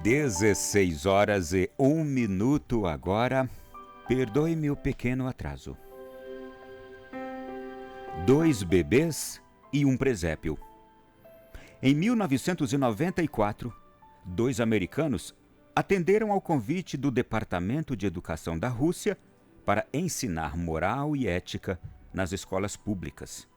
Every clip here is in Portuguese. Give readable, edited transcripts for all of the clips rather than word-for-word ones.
16h01 agora. Perdoe-me o pequeno atraso. 2 bebês e um presépio. Em 1994, 2 americanos atenderam ao convite do Departamento de Educação da Rússia para ensinar moral e ética nas escolas públicas.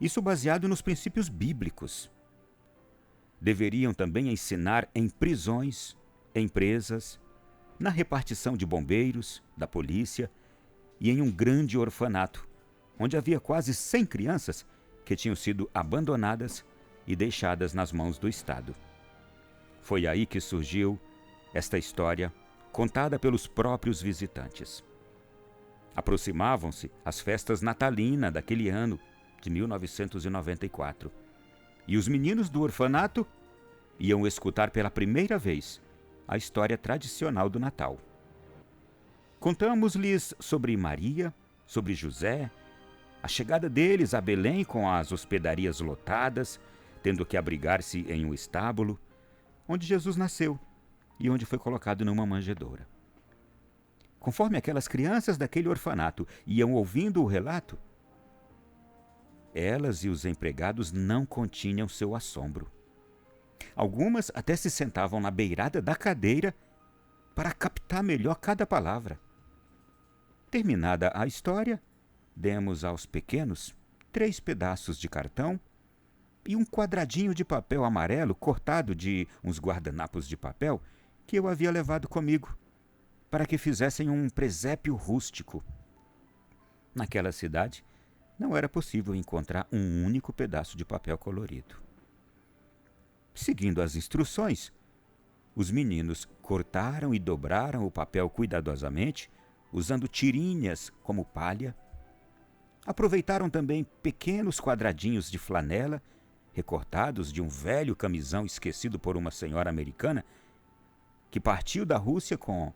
Isso baseado nos princípios bíblicos. Deveriam também ensinar em prisões, empresas, na repartição de bombeiros, da polícia e em um grande orfanato, onde havia quase 100 crianças que tinham sido abandonadas e deixadas nas mãos do Estado. Foi aí que surgiu esta história contada pelos próprios visitantes. Aproximavam-se as festas natalinas daquele ano de 1994 e os meninos do orfanato iam escutar pela primeira vez a história tradicional do Natal. Contamos-lhes sobre Maria, sobre José, a chegada deles a Belém com as hospedarias lotadas, tendo que abrigar-se em um estábulo, onde Jesus nasceu e onde foi colocado numa manjedoura. Conforme aquelas crianças daquele orfanato iam ouvindo o relato, elas e os empregados não continham seu assombro. Algumas até se sentavam na beirada da cadeira para captar melhor cada palavra. Terminada a história, demos aos pequenos 3 pedaços de cartão e um quadradinho de papel amarelo cortado de uns guardanapos de papel que eu havia levado comigo, para que fizessem um presépio rústico. Naquela cidade, não era possível encontrar um único pedaço de papel colorido. Seguindo as instruções, os meninos cortaram e dobraram o papel cuidadosamente, usando tirinhas como palha. Aproveitaram também pequenos quadradinhos de flanela, recortados de um velho camisão esquecido por uma senhora americana, que partiu da Rússia com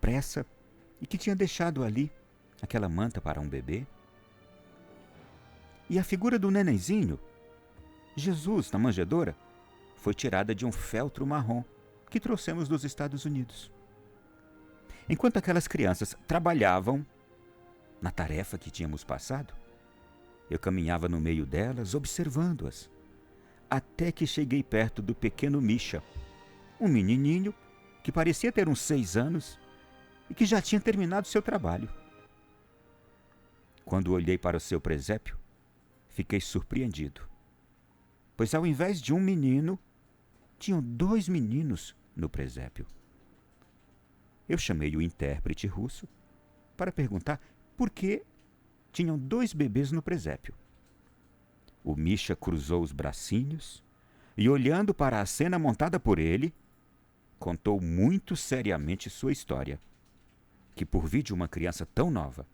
pressa e que tinha deixado ali aquela manta para um bebê. E a figura do nenenzinho, Jesus, na manjedoura, foi tirada de um feltro marrom que trouxemos dos Estados Unidos. Enquanto aquelas crianças trabalhavam na tarefa que tínhamos passado, eu caminhava no meio delas, observando-as, até que cheguei perto do pequeno Misha, um menininho que parecia ter uns 6 anos e que já tinha terminado seu trabalho. Quando olhei para o seu presépio, fiquei surpreendido, pois ao invés de um menino, tinham 2 meninos no presépio. Eu chamei o intérprete russo para perguntar por que tinham 2 bebês no presépio. O Misha cruzou os bracinhos e, olhando para a cena montada por ele, contou muito seriamente sua história, que por vir de uma criança tão nova,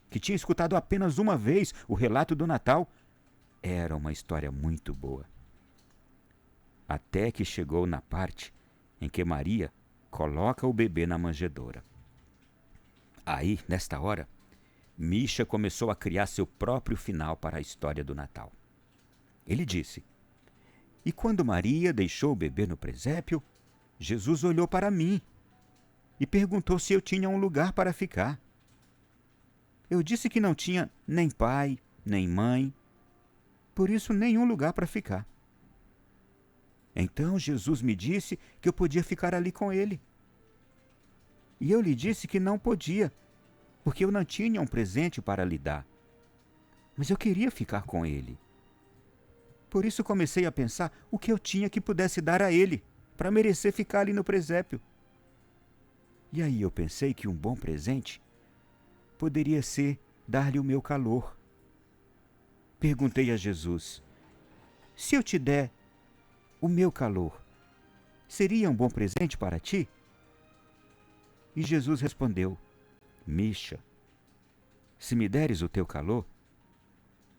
que tinha escutado apenas uma vez o relato do Natal, era uma história muito boa. Até que chegou na parte em que Maria coloca o bebê na manjedoura. Aí, nesta hora, Misha começou a criar seu próprio final para a história do Natal. Ele disse: "E quando Maria deixou o bebê no presépio, Jesus olhou para mim e perguntou se eu tinha um lugar para ficar. Eu disse que não tinha nem pai, nem mãe, por isso nenhum lugar para ficar. Então Jesus me disse que eu podia ficar ali com ele. E eu lhe disse que não podia, porque eu não tinha um presente para lhe dar. Mas eu queria ficar com ele. Por isso comecei a pensar o que eu tinha que pudesse dar a ele, para merecer ficar ali no presépio. E aí eu pensei que um bom presente poderia ser dar-lhe o meu calor. Perguntei a Jesus: se eu te der o meu calor, seria um bom presente para ti? E Jesus respondeu: Misha, se me deres o teu calor,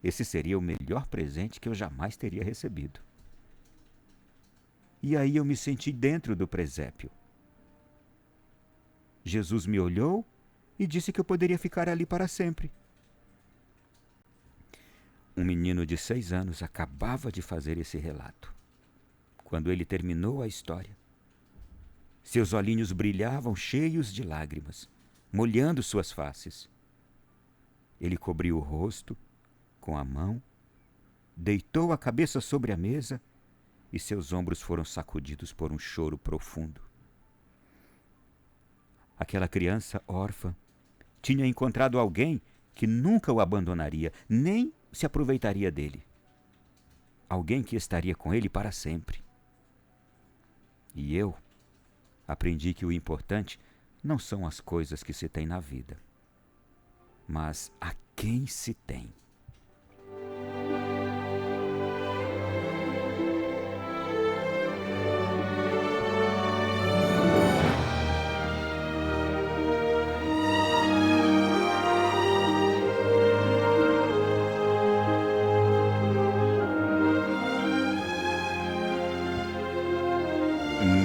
esse seria o melhor presente que eu jamais teria recebido. E aí eu me senti dentro do presépio. Jesus me olhou e disse que eu poderia ficar ali para sempre. Um menino de 6 anos acabava de fazer esse relato. Quando ele terminou a história, Seus olhinhos brilhavam cheios de lágrimas, molhando suas faces. Ele cobriu o rosto com a mão, deitou a cabeça sobre a mesa e seus ombros foram sacudidos por um choro profundo. Aquela criança órfã tinha encontrado alguém que nunca o abandonaria, nem se aproveitaria dele. Alguém que estaria com ele para sempre. E eu aprendi que o importante não são as coisas que se tem na vida, mas a quem se tem.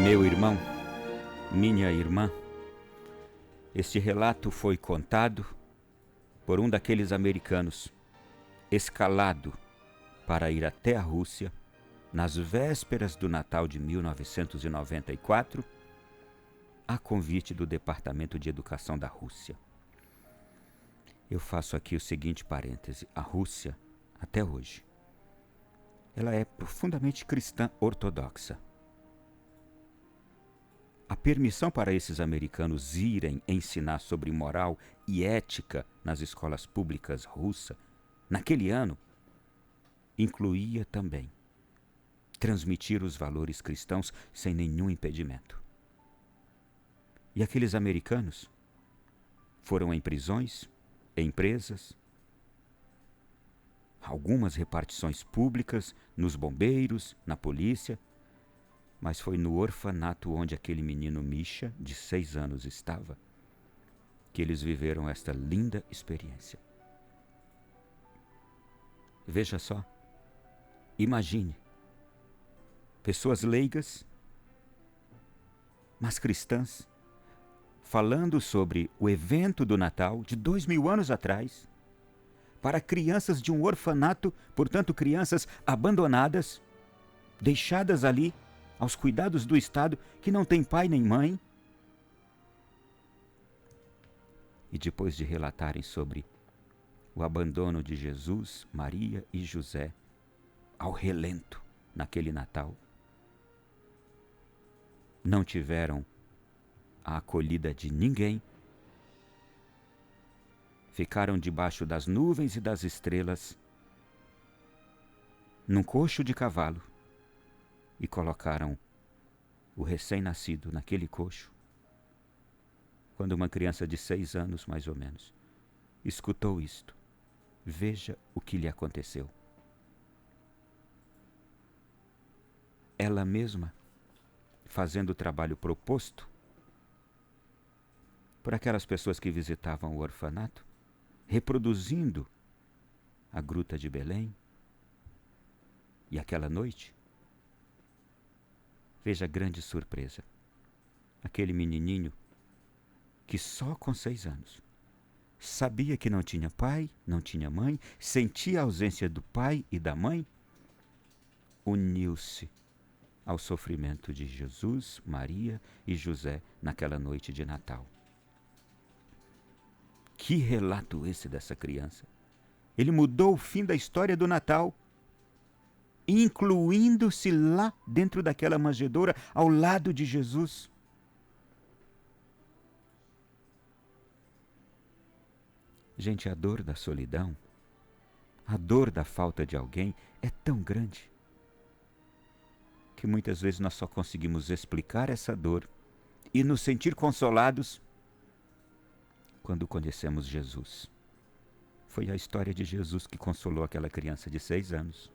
Meu irmão, minha irmã, este relato foi contado por um daqueles americanos escalado para ir até a Rússia nas vésperas do Natal de 1994, a convite do Departamento de Educação da Rússia. Eu faço aqui o seguinte parêntese: a Rússia, até hoje, ela é profundamente cristã ortodoxa. A permissão para esses americanos irem ensinar sobre moral e ética nas escolas públicas russas, naquele ano, incluía também transmitir os valores cristãos sem nenhum impedimento. E aqueles americanos foram em prisões, em empresas, algumas repartições públicas, nos bombeiros, na polícia, mas foi no orfanato onde aquele menino Misha, de 6 anos, estava, que eles viveram esta linda experiência. Veja só, imagine, pessoas leigas, mas cristãs, falando sobre o evento do Natal de 2000 anos atrás, para crianças de um orfanato, portanto crianças abandonadas, deixadas ali aos cuidados do Estado, que não tem pai nem mãe. E depois de relatarem sobre o abandono de Jesus, Maria e José ao relento naquele Natal, não tiveram a acolhida de ninguém, ficaram debaixo das nuvens e das estrelas, num coxo de cavalo, e colocaram o recém-nascido naquele coxo. Quando uma criança de 6 anos, mais ou menos, escutou isto, veja o que lhe aconteceu. Ela mesma, fazendo o trabalho proposto por aquelas pessoas que visitavam o orfanato, reproduzindo a Gruta de Belém, e aquela noite, veja a grande surpresa. Aquele menininho que só com 6 anos sabia que não tinha pai, não tinha mãe, sentia a ausência do pai e da mãe, uniu-se ao sofrimento de Jesus, Maria e José naquela noite de Natal. Que relato esse dessa criança! Ele mudou o fim da história do Natal, incluindo-se lá dentro daquela manjedoura, ao lado de Jesus. Gente, a dor da solidão, a dor da falta de alguém é tão grande que muitas vezes nós só conseguimos explicar essa dor e nos sentir consolados quando conhecemos Jesus. Foi a história de Jesus que consolou aquela criança de 6 anos.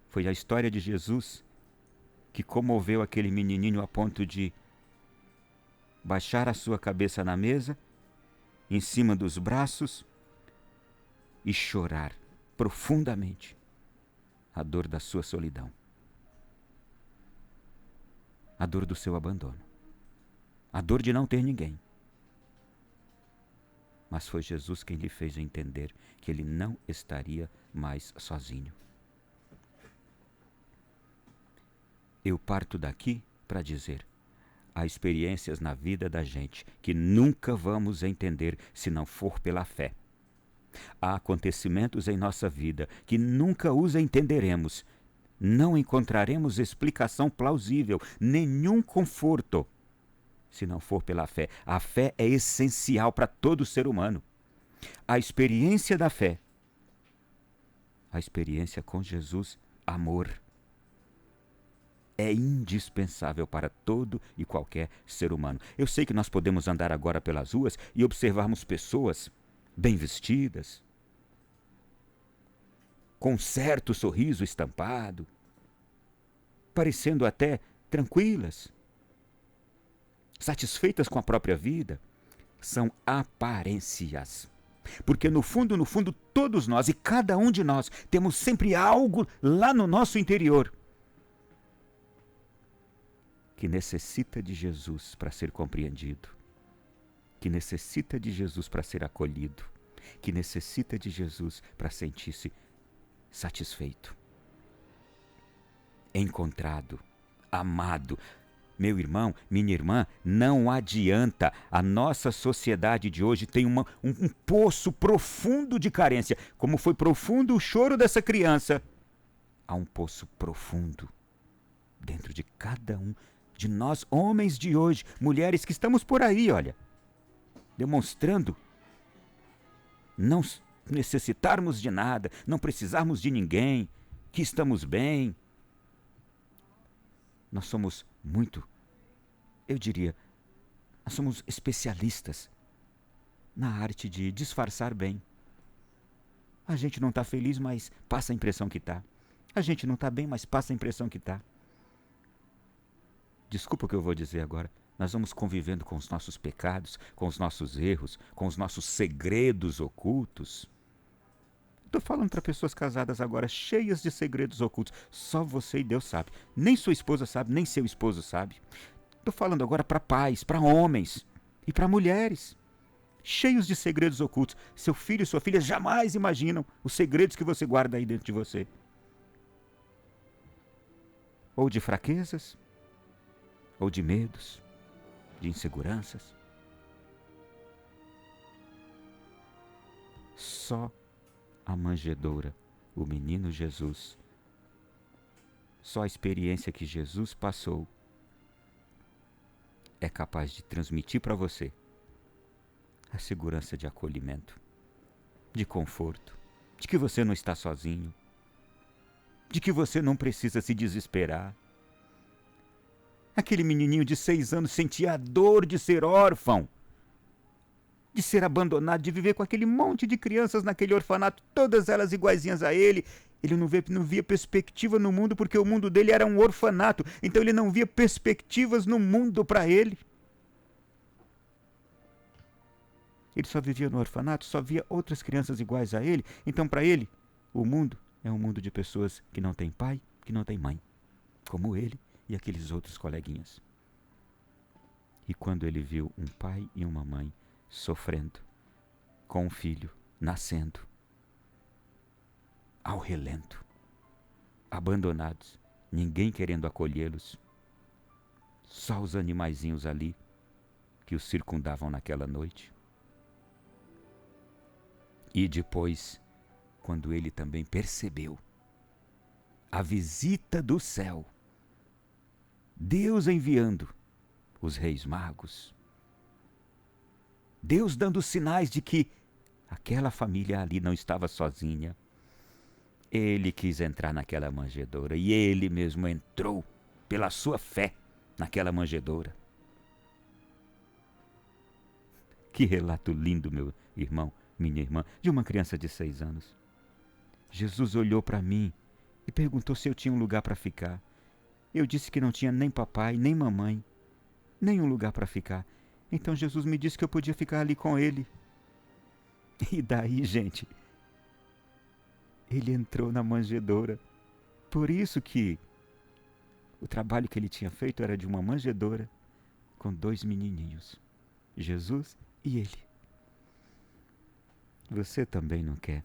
Foi a história de Jesus que comoveu aquele menininho a ponto de baixar a sua cabeça na mesa, em cima dos braços, e chorar profundamente a dor da sua solidão, a dor do seu abandono, a dor de não ter ninguém. Mas foi Jesus quem lhe fez entender que ele não estaria mais sozinho. Eu parto daqui para dizer, Há experiências na vida da gente que nunca vamos entender se não for pela fé. Há acontecimentos em nossa vida que nunca os entenderemos. Não encontraremos explicação plausível, nenhum conforto, se não for pela fé. A fé é essencial para todo ser humano. A experiência da fé, a experiência com Jesus, amor, é indispensável para todo e qualquer ser humano. Eu sei que nós podemos andar agora pelas ruas e observarmos pessoas bem vestidas, com um certo sorriso estampado, parecendo até tranquilas, satisfeitas com a própria vida. São aparências. Porque no fundo, todos nós e cada um de nós temos sempre algo lá no nosso interior que necessita de Jesus para ser compreendido, que necessita de Jesus para ser acolhido, que necessita de Jesus para sentir-se satisfeito, encontrado, amado. Meu irmão, minha irmã, não adianta. A nossa sociedade de hoje tem um poço profundo de carência. Como foi profundo o choro dessa criança, há um poço profundo dentro de cada um de nós, homens de hoje, mulheres que estamos por aí, olha, demonstrando não necessitarmos de nada, não precisarmos de ninguém, que estamos bem. Nós somos muito, eu diria, nós somos especialistas na arte de disfarçar bem. A gente não está feliz, mas passa a impressão que está. A gente não está bem, mas passa a impressão que está. Desculpa o que eu vou dizer agora. Nós vamos convivendo com os nossos pecados, com os nossos erros, com os nossos segredos ocultos. Estou falando para pessoas casadas agora, cheias de segredos ocultos. Só você e Deus sabe. Nem sua esposa sabe, nem seu esposo sabe. Estou falando agora para pais, para homens e para mulheres, cheios de segredos ocultos. Seu filho e sua filha jamais imaginam os segredos que você guarda aí dentro de você. Ou de fraquezas, ou de medos, de inseguranças. Só a manjedoura, o menino Jesus, só a experiência que Jesus passou é capaz de transmitir para você a segurança de acolhimento, de conforto, de que você não está sozinho, de que você não precisa se desesperar. Aquele menininho de 6 anos sentia a dor de ser órfão, de ser abandonado, de viver com aquele monte de crianças naquele orfanato, todas elas iguaizinhas a ele. Ele não via perspectiva no mundo porque o mundo dele era um orfanato. Então ele não via perspectivas no mundo para ele. Ele só vivia no orfanato, só via outras crianças iguais a ele. Então para ele, o mundo é um mundo de pessoas que não têm pai, que não têm mãe, como ele e aqueles outros coleguinhas. E quando ele viu um pai e uma mãe sofrendo, com um filho nascendo, ao relento, abandonados, ninguém querendo acolhê-los, só os animaizinhos ali que os circundavam naquela noite. E depois, quando ele também percebeu a visita do céu, Deus enviando os reis magos, Deus dando sinais de que aquela família ali não estava sozinha, ele quis entrar naquela manjedoura e ele mesmo entrou pela sua fé naquela manjedoura. Que relato lindo, meu irmão, minha irmã, de uma criança de 6 anos. Jesus olhou para mim e perguntou se eu tinha um lugar para ficar. Eu disse que não tinha nem papai, nem mamãe, nem um lugar para ficar. Então Jesus me disse que eu podia ficar ali com ele. E daí, gente, ele entrou na manjedoura. Por isso que o trabalho que ele tinha feito era de uma manjedoura com 2 menininhos, Jesus e ele. Você também não quer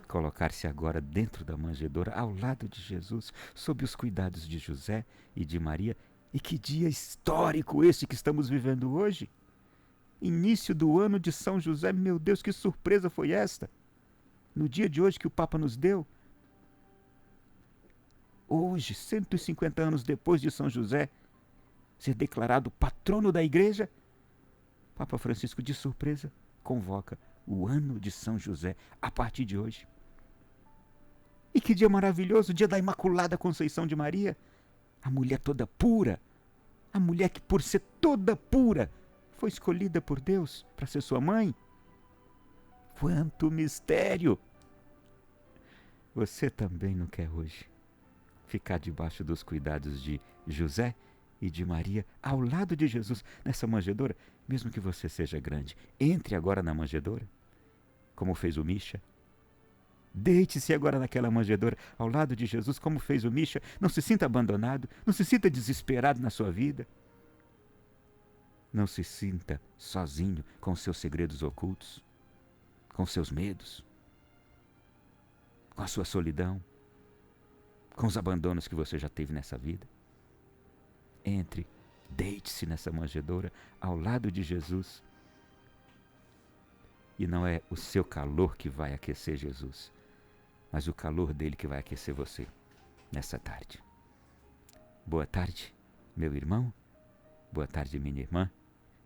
colocar-se agora dentro da manjedoura, ao lado de Jesus, sob os cuidados de José e de Maria, E que dia histórico esse que estamos vivendo hoje! Início do ano de São José, meu Deus, que surpresa foi esta! No dia de hoje que o Papa nos deu. Hoje, 150 anos depois de São José ser declarado patrono da Igreja, Papa Francisco, de surpresa, convoca o ano de São José a partir de hoje. E que dia maravilhoso, o dia da Imaculada Conceição de Maria. A mulher toda pura, a mulher que por ser toda pura foi escolhida por Deus para ser sua mãe. Quanto mistério! Você também não quer hoje ficar debaixo dos cuidados de José e de Maria, ao lado de Jesus, nessa manjedoura? Mesmo que você seja grande, entre agora na manjedoura, como fez o Misha. Deite-se agora naquela manjedoura, ao lado de Jesus, como fez o Misha. Não se sinta abandonado, não se sinta desesperado na sua vida. Não se sinta sozinho com seus segredos ocultos, com seus medos, com a sua solidão, com os abandonos que você já teve nessa vida. Entre, deite-se nessa manjedoura ao lado de Jesus. E não é o seu calor que vai aquecer Jesus, mas o calor dele que vai aquecer você nessa tarde. Boa tarde, meu irmão. Boa tarde, minha irmã.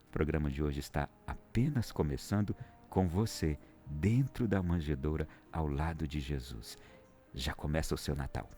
O programa de hoje está apenas começando com você dentro da manjedoura ao lado de Jesus. Já começa o seu Natal.